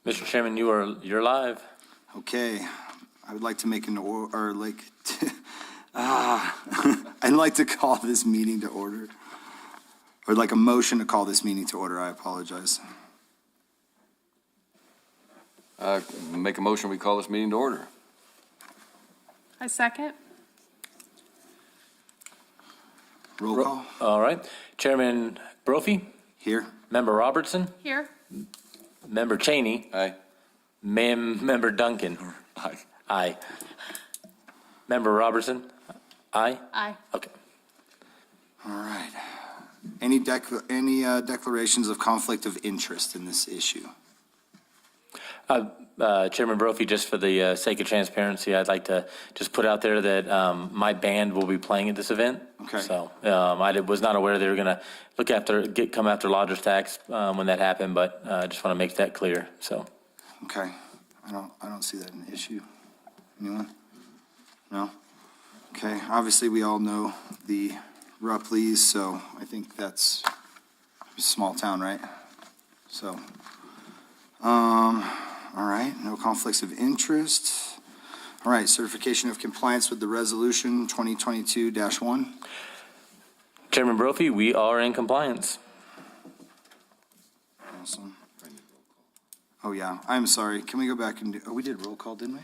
Mr. Chairman, you're live. Okay, I would like to make I'd like to call this meeting to order, or like a motion to call this meeting to order. I apologize. Make a motion, we call this meeting to order. I second. Roll call. All right. Chairman Brophy, Here. Member Robertson, Here. Member Cheney, Aye. Member Duncan. Aye. Aye. Member Robertson, aye? Aye. Okay. All right. Any declarations of conflict of interest in this issue? Chairman Brophy, just for the sake of transparency, I'd like to just put out there that my band will be playing at this event. Okay. So I was not aware they were going to come after lodger's tax when that happened, but I just want to make that clear. So. Okay. I don't see that an issue. Anyone? No? Okay. Obviously, we all know the Rupleys, so I think that's a small town, right? So, all right. No conflicts of interest. All right. Certification of compliance with the resolution 2022-1. Chairman Brophy, we are in compliance. Awesome. Oh, yeah. I'm sorry. Can we go back and we did roll call, didn't we?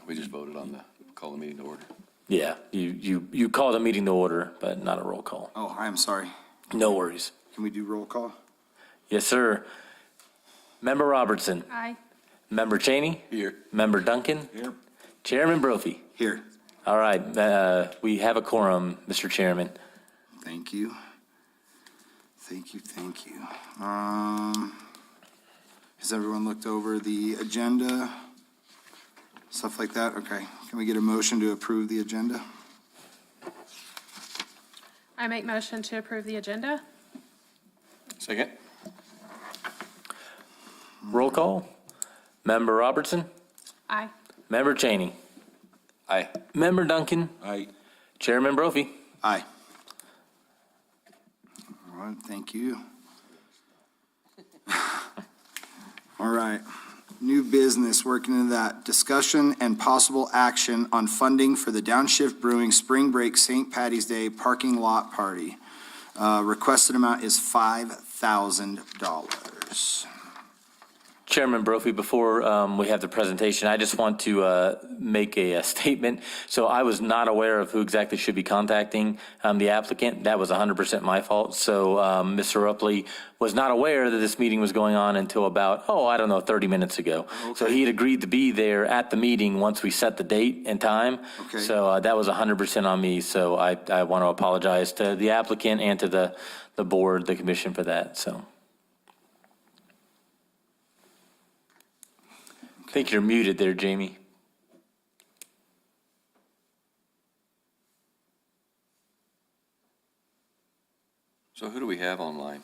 We just voted on call the meeting to order. Yeah, you called a meeting to order, but not a roll call. Oh, I'm sorry. No worries. Can we do roll call? Yes, sir. Member Robertson, Aye. Member Cheney, Here. Member Duncan, Here. Chairman Brophy. Here. All right, we have a quorum, Mr. Chairman. Thank you. Thank you. Has everyone looked over the agenda? Stuff like that? Okay. Can we get a motion to approve the agenda? I make motion to approve the agenda. Second. Roll call. Member Robertson, Aye. Member Cheney, Aye. Member Duncan, Aye. Chairman Brophy. Aye. All right, thank you. All right, new business, working into that. Discussion and possible action on funding for the Downshift Brewing Spring Break St. Patty's Day Parking Lot Party. Requested amount is $5,000. Chairman Brophy, before we have the presentation, I just want to make a statement. So I was not aware of who exactly should be contacting the applicant. That was 100% my fault. So Mr. Rupley was not aware that this meeting was going on until about, 30 minutes ago. Okay. So he had agreed to be there at the meeting once we set the date and time. Okay. So that was 100% on me. So I want to apologize to the applicant and to the board, the commission for that. So. I think you're muted there, Jamie. So who do we have online?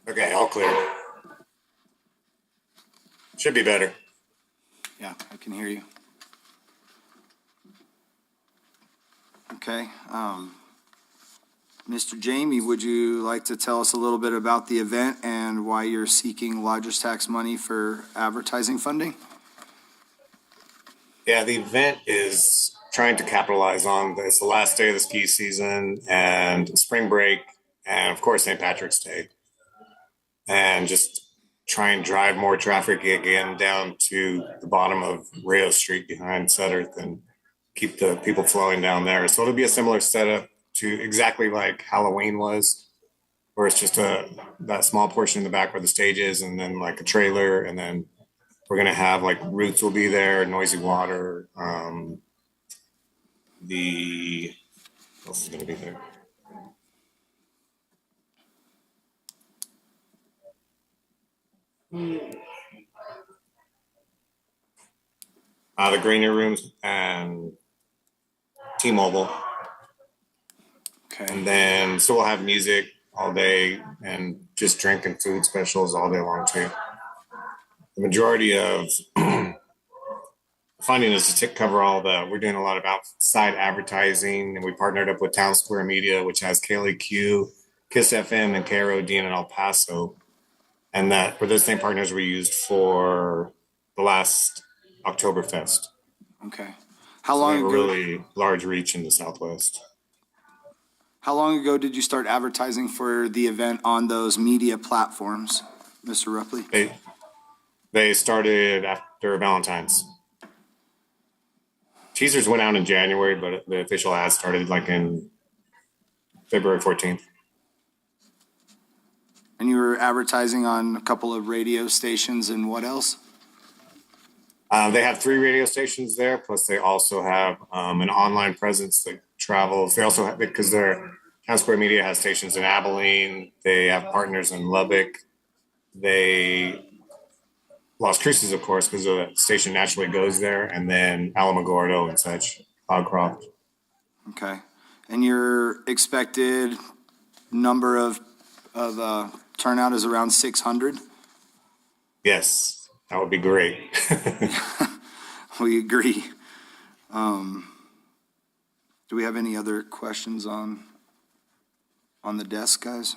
Okay, all clear. Should be better. Yeah, I can hear you. Okay. Mr. Jamie, would you like to tell us a little bit about the event and why you're seeking lodger's tax money for advertising funding? Yeah, the event is trying to capitalize on this, the last day of the ski season and spring break, and of course, St. Patrick's Day. And just try and drive more traffic again down to the bottom of Rayo Street behind Sutterth and keep the people flowing down there. So it'll be a similar setup to exactly like Halloween was, where it's just that small portion in the back where the stage is, and then like a trailer, and then we're gonna have like Roots will be there, Noisy Water, what else is gonna be there? The Greener Rooms and T-Mobile. Okay. And then, so we'll have music all day and just drink and food specials all day long too. The majority of funding is to cover we're doing a lot of outside advertising, and we partnered up with Town Square Media, which has Kaylee Q, Kiss FM and KROD in El Paso. And that were those same partners we used for the last Oktoberfest. Okay. How They long have a ago? really large reach in the Southwest. How long ago did you start advertising for the event on those media platforms, Mr. Rupley? They started after Valentine's. Teasers went out in January, but the official ad started like in February 14th. And you were advertising on a couple of radio stations and what else? They have 3 radio stations there, plus they also have an online presence that travels. They also have, because their Town Square Media has stations in Abilene. They have partners in Lubbock. Las Cruces, of course, because the station naturally goes there, and then Alamogordo and such, Cloudcroft. Okay. And your expected number of turnout is around 600? Yes, that would be great. We agree. Do we have any other questions on the desk, guys?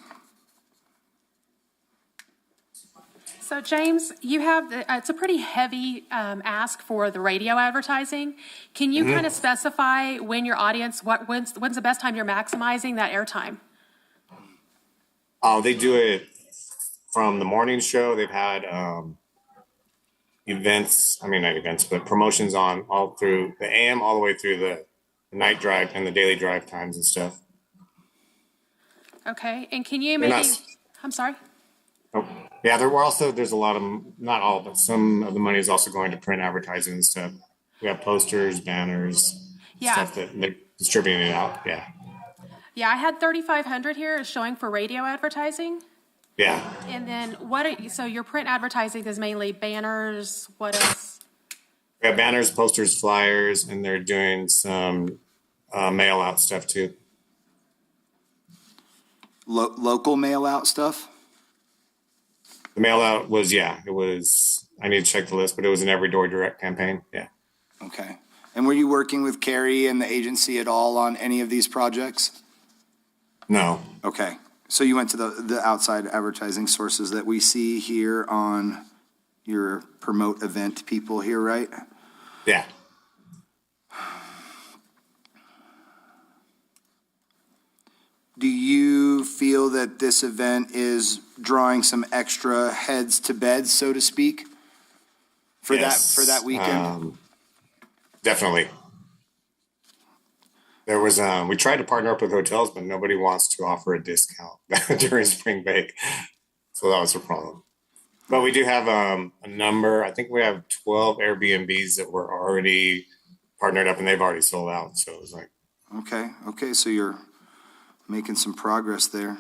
So James, you have, it's a pretty heavy ask for the radio advertising. Can you kind of specify when your audience, when's the best time you're maximizing that airtime? They do it from the morning show. They've had but promotions on all through the AM, all the way through the night drive and the daily drive times and stuff. Okay, and can you They're maybe, not- I'm sorry? Oh, yeah, there's a lot of, not all, but some of the money is also going to print advertising and stuff. We have posters, banners, Yeah. stuff that they're distributing it out. Yeah. Yeah, I had 3,500 here is showing for radio advertising. Yeah. And then so your print advertising is mainly banners, what else? We have banners, posters, flyers, and they're doing some mail out stuff too. Local mail out stuff? The mail out was, I need to check the list, but it was an Every Door Direct campaign. Yeah. Okay. And were you working with Carrie and the agency at all on any of these projects? No. Okay. So you went to the outside advertising sources that we see here on your promote event people here, right? Yeah. Do you feel that this event is drawing some extra heads to bed, so to speak? For Yes. that weekend? Definitely. There was, we tried to partner up with hotels, but nobody wants to offer a discount during spring break. So that was a problem. But we do have a number, I think we have 12 Airbnbs that were already partnered up and they've already sold out. So it was like, Okay, so you're making some progress there.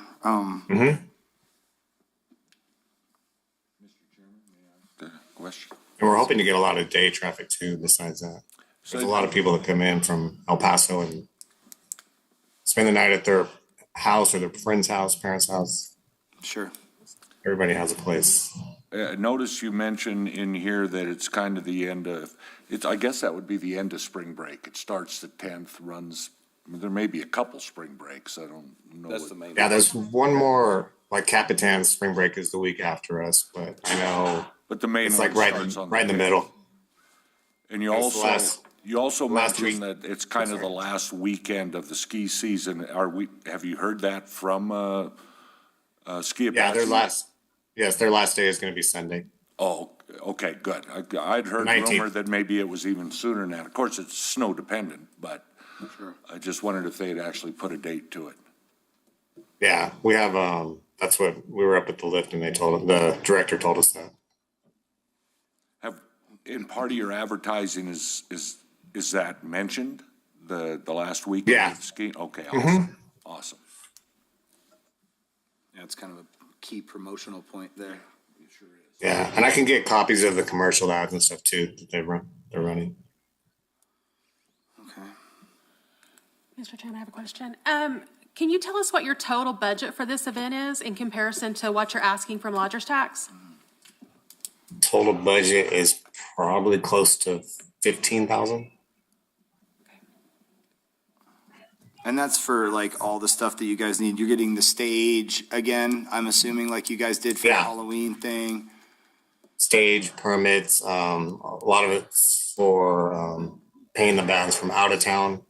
Question? and we're hoping to get a lot of day traffic too, besides that. There's a lot of people that come in from El Paso and spend the night at their house or their friend's house, parents' house. Sure. Everybody has a place. Notice you mentioned in here that it's kind of the end of, I guess that would be the end of spring break. It starts the 10th, runs, there may be a couple spring breaks, I don't know. That's the main. Yeah, there's one more, like Capitan's spring break is the week after us, but I know But the main it's one like right starts in, on right in the 10th. middle. And you It's the also, last mentioned week. that it's kind of the last weekend of the ski season. Have you heard that from Ski Yeah, Apache? their last day is going to be Sunday. Oh, okay, good. I'd heard 19th. rumor that maybe it was even sooner than that. Of course, it's snow dependent, but I just wondered if they'd actually put a date to it. Yeah, we have, that's what, we were up at the lift and the director told us that. In part of your advertising is that mentioned, the last weekend Yeah. of skiing? Okay, awesome, awesome. Yeah, it's kind of a key promotional point there. Yeah, and I can get copies of the commercial ads and stuff too that they're running. Okay. Mr. Chairman, I have a question. Can you tell us what your total budget for this event is in comparison to what you're asking from lodger's tax? Total budget is probably close to 15,000. And that's for like all the stuff that you guys need. You're getting the stage again, I'm assuming, like you guys did for the Yeah. Halloween thing. Stage permits, a lot of it's for paying the bands from out of town,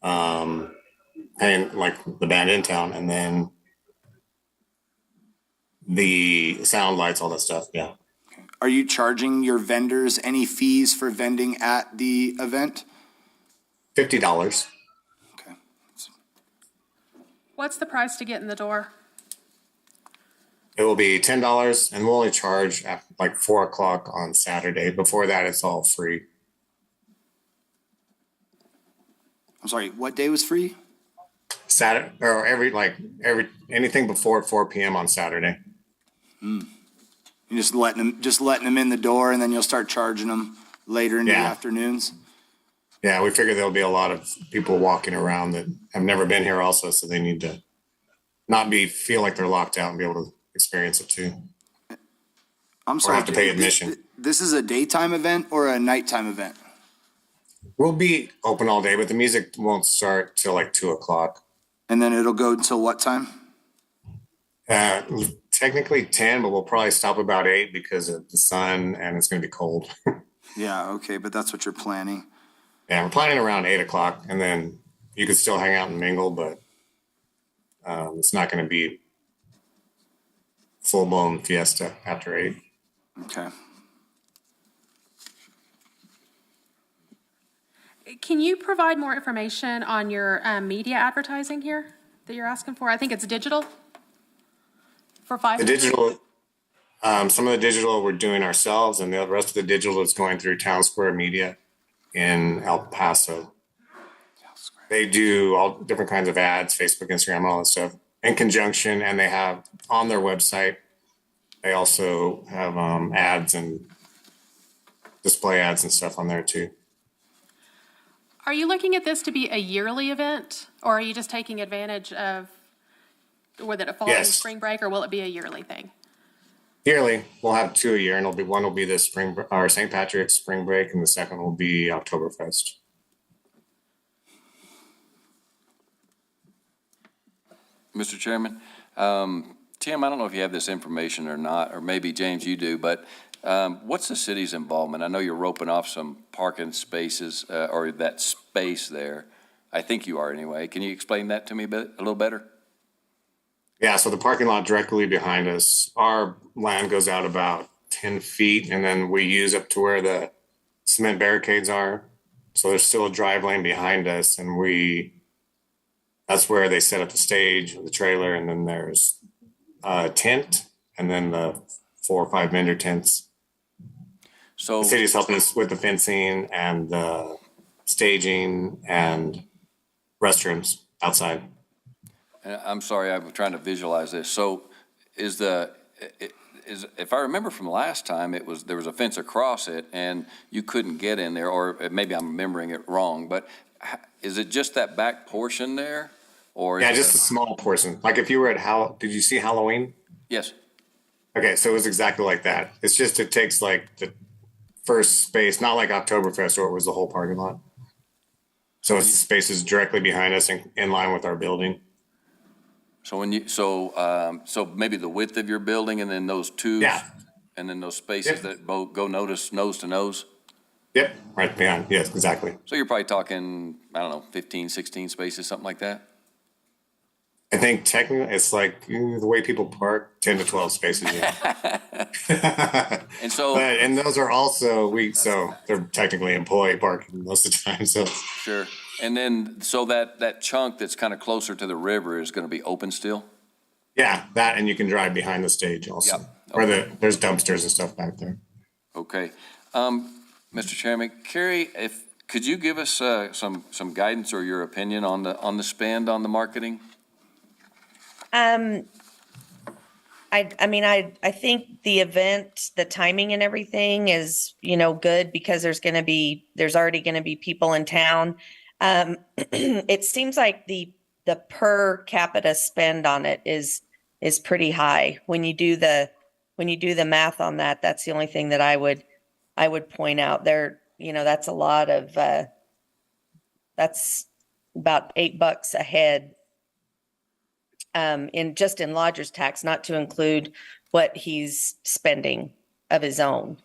paying like the band in town, and then the sound lights, all that stuff. Yeah, Are you charging your vendors any fees for vending at the event? $50. Okay. What's the price to get in the door? It will be $10, and we'll only charge at like 4 o'clock on Saturday. Before that, it's all free. I'm sorry, what day was free? Saturday or anything before 4 p.m. on Saturday. You're just letting them in the door, and then you'll start charging them later in the Yeah. afternoons? Yeah, we figure there'll be a lot of people walking around that have never been here also, so they need to not feel like they're locked out and be able to experience it too. I'm sorry. have to pay admission. This is a daytime event or a nighttime event? We'll be open all day, but the music won't start till like 2 o'clock. And then it'll go until what time? Technically 10, but we'll probably stop about 8 because of the sun and it's going to be cold. Yeah, okay, but that's what you're planning. Yeah, we're planning around 8 o'clock, and then you can still hang out and mingle, but it's not going to be full blown fiesta after 8. Okay. Can you provide more information on your media advertising here that you're asking for? I think it's digital for The 500? digital, some of the digital we're doing ourselves, and the rest of the digital is going through Town Square Media in El Paso. They do all different kinds of ads, Facebook, Instagram, all that stuff in conjunction, and they have on their website, they also have ads and display ads and stuff on there too. Are you looking at this to be a yearly event, or are you just taking advantage of whether it falls in Yes. spring break, or will it be a yearly thing? Yearly, we'll have 2 a year, and one will be the St. Patrick's spring break, and the second will be Oktoberfest. Mr. Chairman, Tim, I don't know if you have this information or not, or maybe James, you do, but what's the city's involvement? I know you're roping off some parking spaces or that space there. I think you are anyway. Can you explain that to me a little better? Yeah, so the parking lot directly behind us, our land goes out about 10 feet, and then we use up to where the cement barricades are. So there's still a drive lane behind us, and that's where they set up the stage, the trailer, and then there's a tent, and then the 4 or 5 vendor tents. So, The city's helping us with the fencing and the staging and restrooms outside. I'm sorry, I'm trying to visualize this. So is if I remember from last time, there was a fence across it and you couldn't get in there, or maybe I'm remembering it wrong, but is it just that back portion there? Or Yeah, just a small portion. Like if you were at did you see Halloween? Yes. Okay, so it was exactly like that. It's just, it takes like the first space, not like Oktoberfest where it was the whole parking lot. So it's the spaces directly behind us and in line with our building. So so maybe the width of your building and then those tubes? Yeah. And then those spaces Yep. that go nose to nose? Yep, right behind. Yes, exactly. So you're probably talking, I don't know, 15, 16 spaces, something like that? I think technically it's like the way people park, 10 to 12 spaces. Yeah. And so, And those are also, so they're technically employee parking most of the time. So sure. And then, so that chunk that's kind of closer to the river is going to be open still? yeah, that, and you can drive behind the stage also. Yep. Where there's dumpsters and stuff back there. Okay. Mr. Chairman, Carrie, could you give us some guidance or your opinion on the spend on the marketing? I think the event, the timing and everything is, good because there's already going to be people in town. It seems like the per capita spend on it is pretty high. When you do the math on that, that's the only thing that I would point out there. That's a lot of, that's about $8 a head in lodger's tax, not to include what he's spending of his own.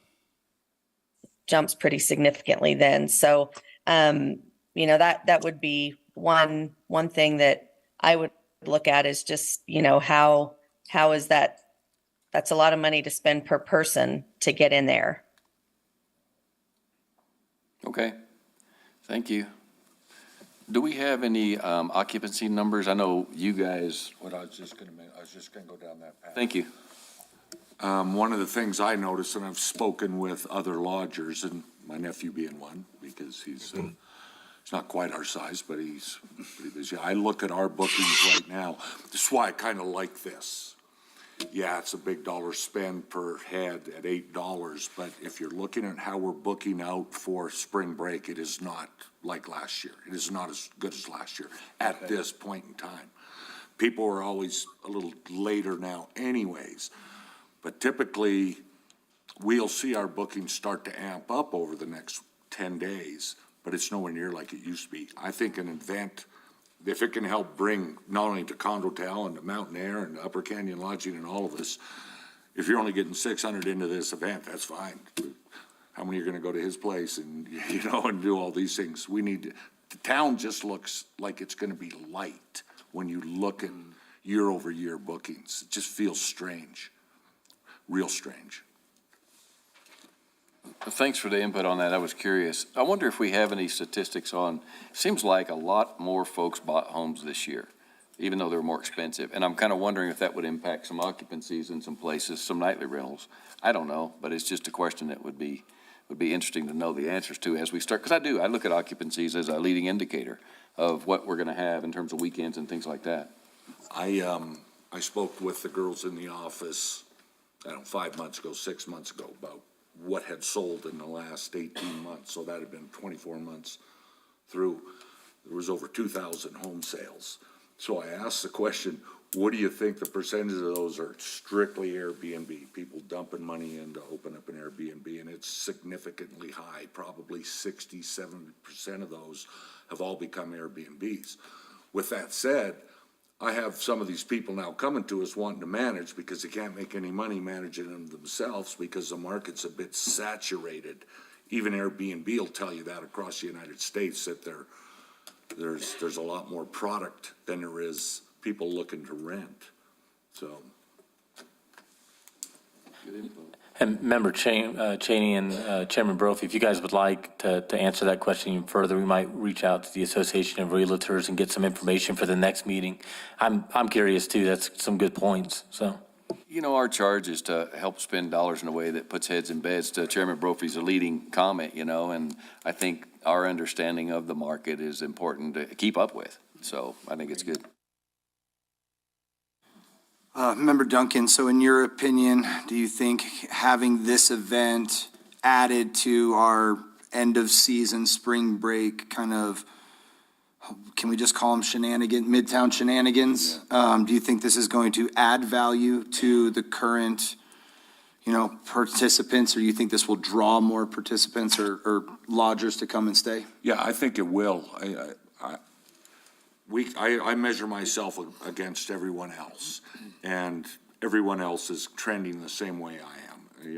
Jumps pretty significantly then. So, that would be one thing that I would look at is just, how is that? That's a lot of money to spend per person to get in there. Okay, thank you. Do we have any occupancy numbers? I know you guys, What I was just gonna go down that path. thank you. One of the things I noticed, and I've spoken with other lodgers, and my nephew being one, because he's not quite our size, but he's pretty busy. I look at our bookings right now. This is why I kind of like this. Yeah, it's a big dollar spend per head at $8, but if you're looking at how we're booking out for spring break, it is not like last year. It is not as good as last year at this point in time. People are always a little later now anyways, but typically we'll see our bookings start to amp up over the next 10 days, but it's nowhere near like it used to be. I think an event, if it can help bring not only to Condotel and to Mountain Air and Upper Canyon Lodging and all of us, if you're only getting 600 into this event, that's fine. How many are gonna go to his place and, and do all these things? The town just looks like it's gonna be light when you look at year-over-year bookings. It just feels strange, real strange. Thanks for the input on that. I was curious. I wonder if we have any statistics on, seems like a lot more folks bought homes this year, even though they're more expensive. And I'm kind of wondering if that would impact some occupancies in some places, some nightly rentals. I don't know, but it's just a question that would be interesting to know the answers to as we start. Because I look at occupancies as a leading indicator of what we're going to have in terms of weekends and things like that. I spoke with the girls in the office, 5 months ago, 6 months ago, about what had sold in the last 18 months. So that had been 24 months through. There was over 2,000 home sales. So I asked the question, what do you think the percentage of those are strictly Airbnb? People dumping money in to open up an Airbnb, and it's significantly high. Probably 60, 70% of those have all become Airbnbs. With that said, I have some of these people now coming to us wanting to manage because they can't make any money managing them themselves because the market's a bit saturated. Even Airbnb will tell you that across the United States, that there's a lot more product than there is people looking to rent. So. Good info. And Member Cheney and Chairman Brophy, if you guys would like to answer that question even further, we might reach out to the Association of Realtors and get some information for the next meeting. I'm curious too. That's some good points. So. Our charge is to help spend dollars in a way that puts heads in beds. To Chairman Brophy's a leading comment, and I think our understanding of the market is important to keep up with. So I think it's good. Member Duncan, so in your opinion, do you think having this event added to our end of season spring break kind of, can we just call them Midtown shenanigans? Do you think this is going to add value to the current, participants, or you think this will draw more participants or lodgers to come and stay? Yeah, I think it will. I measure myself against everyone else, and everyone else is trending the same way I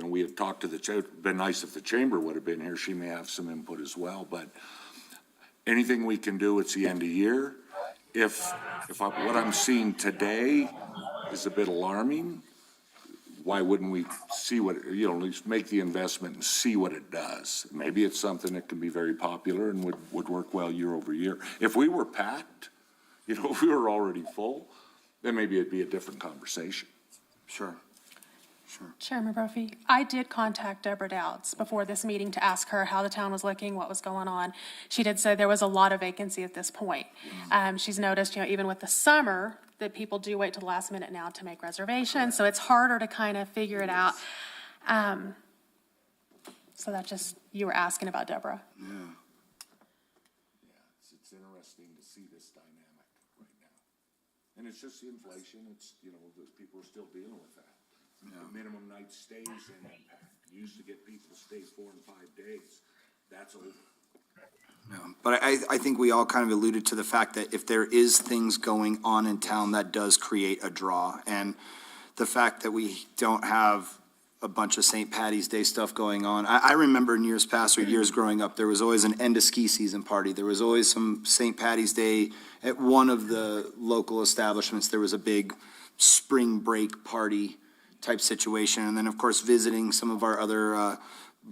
am. We had talked to it'd been nice if the chamber would have been here. She may have some input as well, but anything we can do, it's the end of year. What I'm seeing today is a bit alarming, why wouldn't we see what, at least make the investment and see what it does? Maybe it's something that can be very popular and would work well year over year. If we were packed, if we were already full, then maybe it'd be a different conversation. Sure. Chairman Brophy, I did contact Deborah Dowds before this meeting to ask her how the town was looking, what was going on. She did say there was a lot of vacancy at this point. She's noticed, even with the summer, that people do wait till the last minute now to make reservations, so it's harder to kind of figure it out. So that just, you were asking about Deborah. Yeah, it's interesting to see this dynamic right now. And it's just the inflation, it's, those people are still dealing with that. The minimum night stays in impact. You used to get people to stay 4 and 5 days. That's over. But I think we all kind of alluded to the fact that if there is things going on in town, that does create a draw. And the fact that we don't have a bunch of St. Patty's Day stuff going on. I remember in years past or years growing up, there was always an end of ski season party. There was always some St. Patty's Day at one of the local establishments. There was a big spring break party type situation. And then, of course, visiting some of our other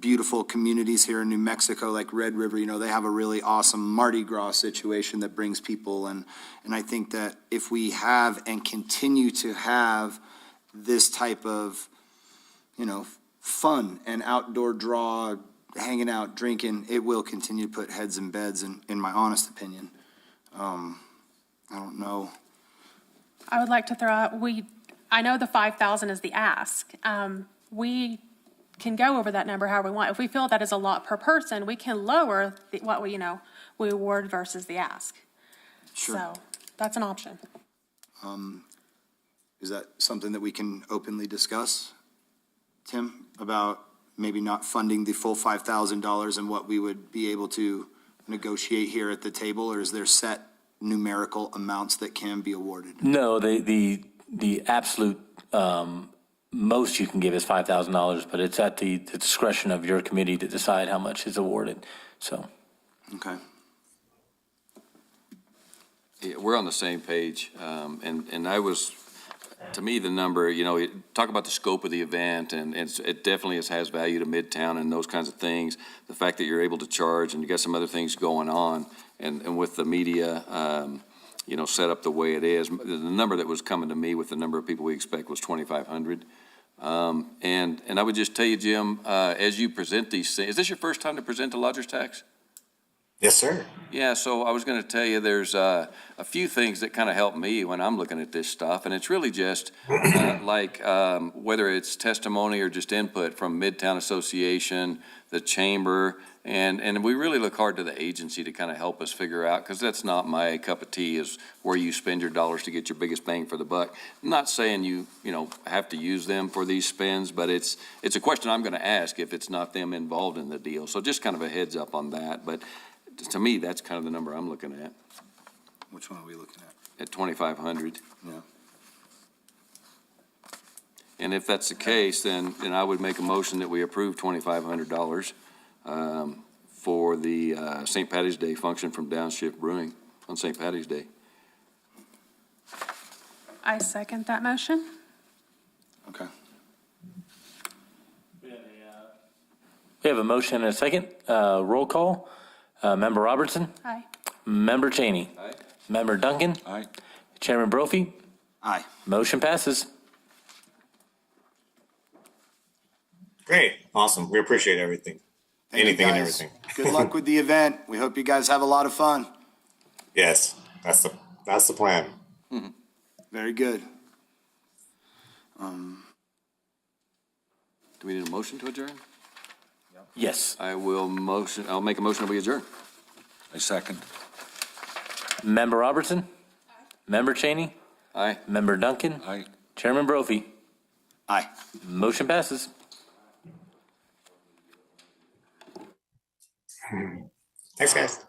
beautiful communities here in New Mexico, like Red River, they have a really awesome Mardi Gras situation that brings people. And I think that if we have and continue to have this type of, fun and outdoor draw, hanging out, drinking, it will continue to put heads in beds, in my honest opinion. I don't know. I would like to throw out, I know the 5,000 is the ask. We can go over that number however we want. If we feel that is a lot per person, we can lower what we award versus the ask. Sure. So that's an option. Is that something that we can openly discuss, Tim, about maybe not funding the full $5,000 and what we would be able to negotiate here at the table, or is there set numerical amounts that can be awarded? No, the absolute most you can give is $5,000, but it's at the discretion of your committee to decide how much is awarded. So, Okay. Yeah, we're on the same page, and I was, to me, the number, talk about the scope of the event, and it definitely has value to Midtown and those kinds of things. The fact that you're able to charge, and you got some other things going on, and with the media, set up the way it is. The number that was coming to me with the number of people we expect was 2,500. And I would just tell you, Jim, as you present these things, is this your first time to present the lodger's tax? Yes, sir. Yeah, so I was going to tell you, there's a few things that kind of help me when I'm looking at this stuff, and it's really just whether it's testimony or just input from Midtown Association, the chamber, and we really look hard to the agency to kind of help us figure out, because that's not my cup of tea, is where you spend your dollars to get your biggest bang for the buck. I'm not saying you have to use them for these spends, but it's a question I'm going to ask if it's not them involved in the deal. So just kind of a heads up on that, but to me, that's kind of the number I'm looking at. Which one are we looking at? At 2,500. Yeah. And if that's the case, then I would make a motion that we approve $2,500 for the St. Patty's Day function from Downshift Brewing on St. Patty's Day. I second that motion. Okay. we have a motion and a second. Roll call. Member Robertson? Aye. Member Cheney? Aye. Member Duncan? Aye. Chairman Brophy? Aye. Motion passes. Great. Awesome. We appreciate everything. Thank you, Anything and guys. everything. Good luck with the event. We hope you guys have a lot of fun. Yes, that's the plan. Very good. Do we need a motion to adjourn? Yes. I'll make a motion that we adjourn. I second. Member Robertson? Member Cheney? Aye. Member Duncan? Aye. Chairman Brophy? Aye. Motion passes. Thanks, guys.